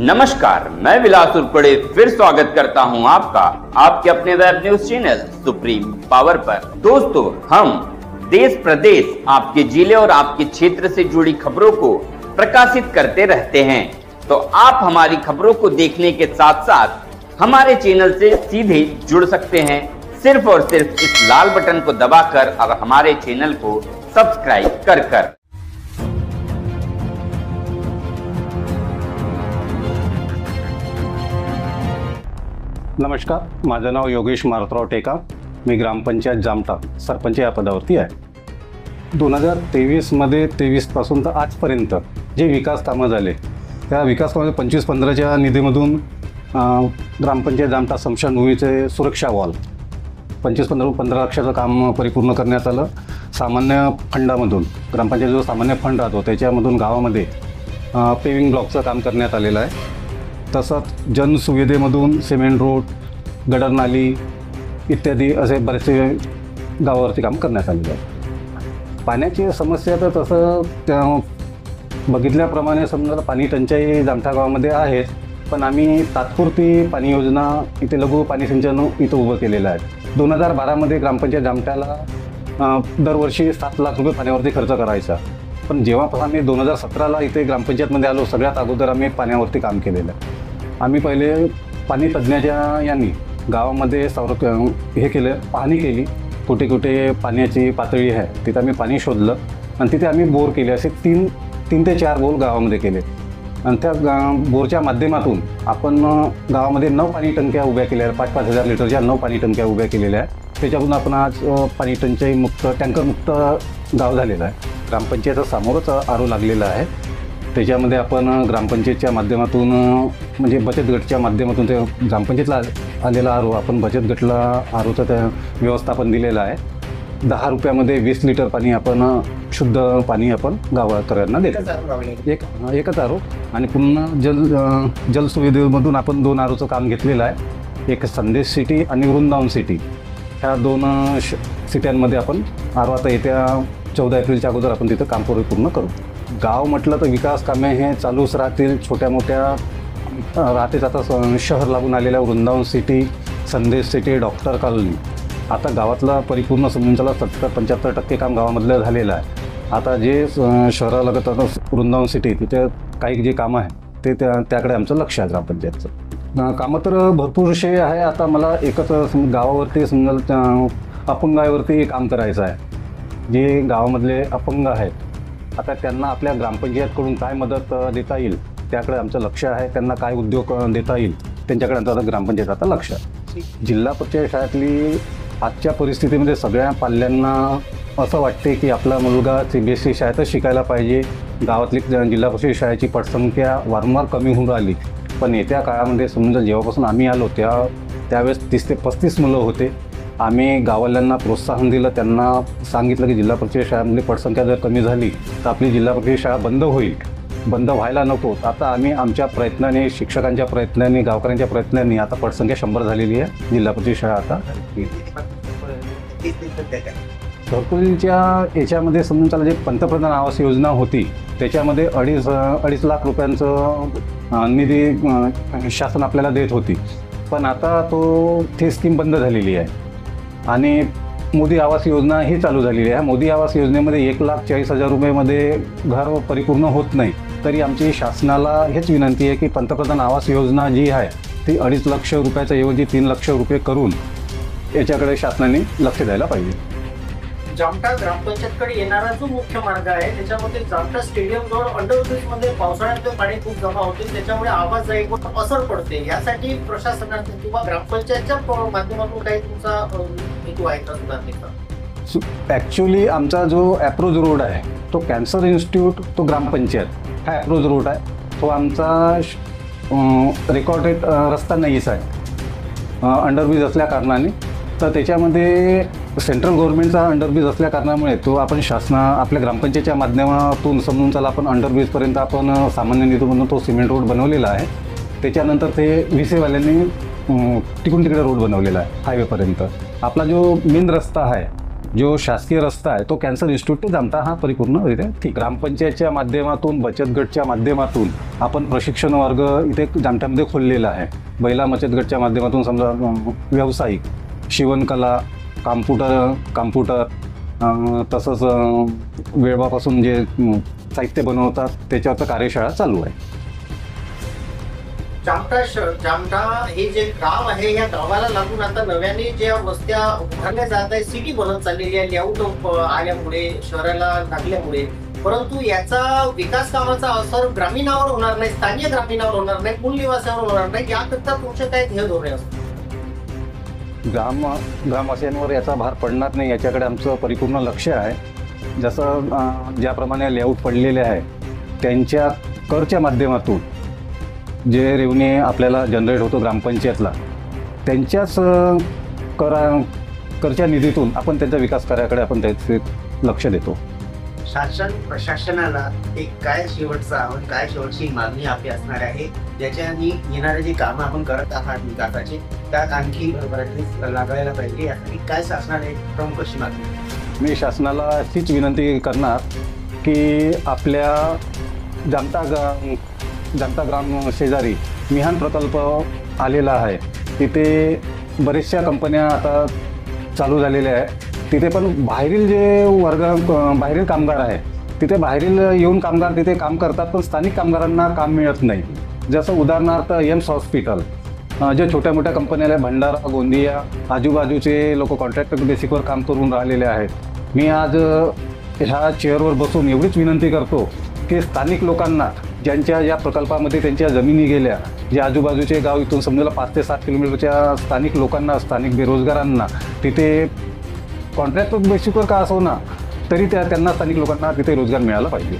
नमस्कार, मैं विलास उर्पड़े फिर स्वागत करता हूं आपका आपके अपने web news channel supreme power पर। दोस्तों, हम देश प्रदेश, आपके जिले और आपके क्षेत्र से जुड़ी खबरों को प्रकाशित करते रहते हैं। तो आप हमारी खबरों को देखने के साथ साथ हमारे चैनल से सीधे जुड़ सकते हैं, सिर्फ और सिर्फ इस लाल बटन को दबाकर और हमारे चैनल को सब्सक्राइब कर। नमस्कार, माझं नाव योगेश मारुतराव टेका। मी ग्रामपंचायत जामठा सरपंच या पदावरती आहे। 2023मध्ये 23पासून तर आजपर्यंत जे विकास कामं झाले त्या विकास कामामध्ये 25-15च्या निधीमधून ग्रामपंचायत जामठा स्मशानभूमीचे सुरक्षा वॉल 15 लाखाचं काम परिपूर्ण करण्यात आलं। सामान्य फंडामधून ग्रामपंचायत जो सामान्य फंड राहतो त्याच्यामधून गावामध्ये पेविंग ब्लॉकचं काम करण्यात आलेलं आहे। तसंच जनसुविधेमधून सिमेंट रोड, गटर नाली इत्यादी असे बरेचसे गावावरती काम करण्यात आलेलं आहे। पाण्याची समस्या तर तसं त्या बघितल्याप्रमाणे समजा पाणी टंचाई जामठा गावामध्ये आहे, पण आम्ही तात्पुरती पाणी योजना इथे लघु पाणी सिंचन इथं उभं केलेलं आहे। 2012मध्ये ग्रामपंचायत जामठ्याला दरवर्षी 7 लाख रुपये पाण्यावरती खर्च करायचा, पण जेव्हापासून आम्ही 2017ला इथे ग्रामपंचायतमध्ये आलो सगळ्यात अगोदर आम्ही पाण्यावरती काम केलेलं आहे। आम्ही पहिले पाणी तज्ज्ञाच्या यांनी गावामध्ये हे केलं, पाहणी केली, कुठे कुठे पाण्याची पातळी आहे तिथं आम्ही पाणी शोधलं आणि तिथे आम्ही बोर केले। असे 3 ते 4 बोर गावामध्ये केले आणि त्या बोरच्या माध्यमातून आपण गावामध्ये 9 पाणी टंक्या उभ्या केल्या आहेत। 5-5 हजार लिटरच्या 9 पाणी टंक्या उभ्या केलेल्या आहेत। त्याच्यातून आपण आज पाणी टंचाई मुक्त, टँकरमुक्त गाव झालेलं आहे। ग्रामपंचायतचा समोरच आरो लागलेला आहे। त्याच्यामध्ये आपण ग्रामपंचायतच्या माध्यमातून म्हणजे बचत गटच्या माध्यमातून ते ग्रामपंचायतला आलेला आरो आपण बचत गटला आरोचं त्या व्यवस्थापन दिलेलं आहे। 10 रुपयामध्ये 20 लिटर पाणी आपण शुद्ध पाणी आपण गावकऱ्यांना देतो। एकच आरो आणि पुन्हा जलसुविधेमधून आपण 2 आरोचं काम घेतलेलं आहे। एक संदेश सिटी आणि वृंदावन सिटी, ह्या 2 सिट्यांमध्ये आपण आरो आता येत्या 14 एप्रिलच्या अगोदर आपण तिथं काम पूर्ण करू। गाव म्हटलं तर विकास कामे हे चालूच राहतील, छोट्या मोठ्या राहतेच। आता शहर लागून आलेल्या वृंदावन सिटी, संदेश सिटी, डॉक्टर कॉलनी, आता गावातला परिपूर्ण समजून चला 70-75% काम गावामधलं झालेलं आहे। आता जे शहरालगत आता वृंदावन सिटी तिथे काही जे कामं आहे ते त्याकडे आमचं लक्ष आहे ग्रामपंचायतचं। कामं तर भरपूरसे आहे। आता मला एकच गावावरती समजा अपंगावरती काम करायचं आहे। जे गावामधले अपंग आहेत आता त्यांना आपल्या ग्रामपंचायतकडून काय मदत देता येईल त्याकडे आमचं लक्ष आहे। त्यांना काय उद्योग देता येईल त्यांच्याकडे आमचं आता ग्रामपंचायत आता लक्ष आहे। जिल्हा परिषद शाळेतली आजच्या परिस्थितीमध्ये सगळ्या पाल्यांना असं वाटते की आपला मुलगा CBSE शाळेतच शिकायला पाहिजे। गावातली जिल्हा परिषद शाळेची पटसंख्या वारंवार कमी होऊन राहिली, पण येत्या काळामध्ये समजा जेव्हापासून आम्ही आलो त्यावेळेस 30 ते 35 मुलं होते। आम्ही गाववाल्यांना प्रोत्साहन दिलं, त्यांना सांगितलं की जिल्हा परिषद शाळेमधली पटसंख्या जर कमी झाली तर आपली जिल्हा परिषद शाळा बंद होईल, बंद व्हायला नको। आता आम्ही आमच्या प्रयत्नाने, शिक्षकांच्या प्रयत्नाने, गावकऱ्यांच्या प्रयत्नाने आता पटसंख्या 100 झालेली आहे। जिल्हा परिषद शाळा आता घरकुलीच्या याच्यामध्ये समजून चला जे पंतप्रधान आवास योजना होती त्याच्यामध्ये 2.5 लाख रुपयांचं निधी शासन आपल्याला देत होती, पण आता ती स्कीम बंद झालेली आहे आणि मोदी आवास योजना ही चालू झालेली आहे। मोदी आवास योजनेमध्ये 1,40,000 रुपयेमध्ये घर परिपूर्ण होत नाही, तरी आमची शासनाला हेच विनंती आहे की पंतप्रधान आवास योजना जी आहे ती 2.5 लाख रुपयाच्या ऐवजी 3 लाख रुपये करून याच्याकडे शासनाने लक्ष द्यायला पाहिजे। जामठा ग्रामपंचायतकडे येणारा जो मुख्य मार्ग आहे त्याच्यामध्ये जामठा स्टेडियम जवळ अंडरब्रिजमध्ये पावसाळ्यात पाणी खूप जमा होते, त्याच्यामुळे आवाज जाईवर असर पडते। यासाठी प्रशासनाने किंवा ग्रामपंचायतच्या माध्यमातून काही तुमचा हेतू आहे का सुधारणेचा? ॲक्च्युली आमचा जो अप्रोच रोड आहे तो कॅन्सर इन्स्टिट्यूट तो ग्रामपंचायत हा अप्रोच रोड आहे, तो आमचा रेकॉर्डेड रस्ता नाहीच आहे अंडरब्रिज असल्या कारणाने। तर त्याच्यामध्ये सेंट्रल गव्हर्नमेंटचा अंडरब्रिज असल्या कारणामुळे तो आपण आपल्या ग्रामपंचायतच्या माध्यमातून समजून चला आपण अंडरब्रिजपर्यंत आपण सामान्य निधीमधून तो सिमेंट रोड बनवलेला आहे। त्याच्यानंतर ते VC वाल्यांनी तिकडे रोड बनवलेला आहे हायवेपर्यंत। आपला जो मेन रस्ता आहे जो शासकीय रस्ता आहे तो कॅन्सर इन्स्टिट्यूट ते जामठा हा परिपूर्णरित्या ठीक. ग्रामपंचायतच्या माध्यमातून, बचत गटच्या माध्यमातून आपण प्रशिक्षण वर्ग इथे जामठ्यामध्ये खोललेला आहे. महिला बचत गटच्या माध्यमातून समजा व्यावसायिक शिवणकला, कॉम्प्युटर तसंच वेळापासून जे साहित्य बनवतात त्याच्यावरचं कार्यशाळा चालू आहे. जामठा हे जे गाव आहे, या गावाला लागून आता नव्याने ज्या वस्त्या उभारल्या जात आहे, सिटी बनत चाललेली आहे लेआउट आल्यामुळे, शहराला लागल्यामुळे, परंतु याचा विकास कामाचा असर ग्रामीणावर होणार नाही, स्थानिक ग्रामीणावर होणार नाही, मूल निवासावर होणार नाही. याकरिता तुमचे काय ध्येय धोरणे असतात? ग्रामवासियांवर याचा भार पडणार नाही याच्याकडे आमचं परिपूर्ण लक्ष आहे. जसं ज्याप्रमाणे लेआउट पडलेले आहे त्यांच्या करच्या माध्यमातून जे रेव्हन्यू आपल्याला जनरेट होतो ग्रामपंचायतला, त्यांच्याच करच्या निधीतून आपण त्यांच्या विकास कार्याकडे आपण त्याचे लक्ष देतो. शासन प्रशासनाला एक काय शेवटचं आव्हान, काय शेवटची मागणी आपली असणार आहे, ज्याच्यानी येणारे जे कामं आपण करत आहात विकासाचे त्यात आणखी भरभराटी लागायला पाहिजे, यासाठी काय शासनाने प्रमुख अशी मागणी? मी शासनाला हीच विनंती करणार की आपल्या जामठा ग्राम शेजारी मिहान प्रकल्प आलेला आहे. तिथे बऱ्याचशा कंपन्या आता चालू झालेल्या आहे. तिथे पण बाहेरील जे बाहेरील कामगार आहे, तिथे बाहेरील येऊन कामगार तिथे काम करतात, पण स्थानिक कामगारांना काम मिळत नाही. जसं उदाहरणार्थ एम्स हॉस्पिटल, जे छोट्या मोठ्या कंपन्या भंडारा, गोंदिया आजूबाजूचे लोक कॉन्ट्रॅक्टर बेसिकवर काम करून राहिलेले आहेत. मी आज ह्या चेअरवर बसून एवढीच विनंती करतो की स्थानिक लोकांना, ज्यांच्या या प्रकल्पामध्ये त्यांच्या जमिनी गेल्या, जे आजूबाजूचे गाव इथून समजायला 5 ते 7 किलोमीटरच्या स्थानिक लोकांना, स्थानिक बेरोजगारांना तिथे कॉन्ट्रॅक्टर बेसिकवर का असो ना तरी त्यांना स्थानिक लोकांना तिथे रोजगार मिळाला पाहिजे.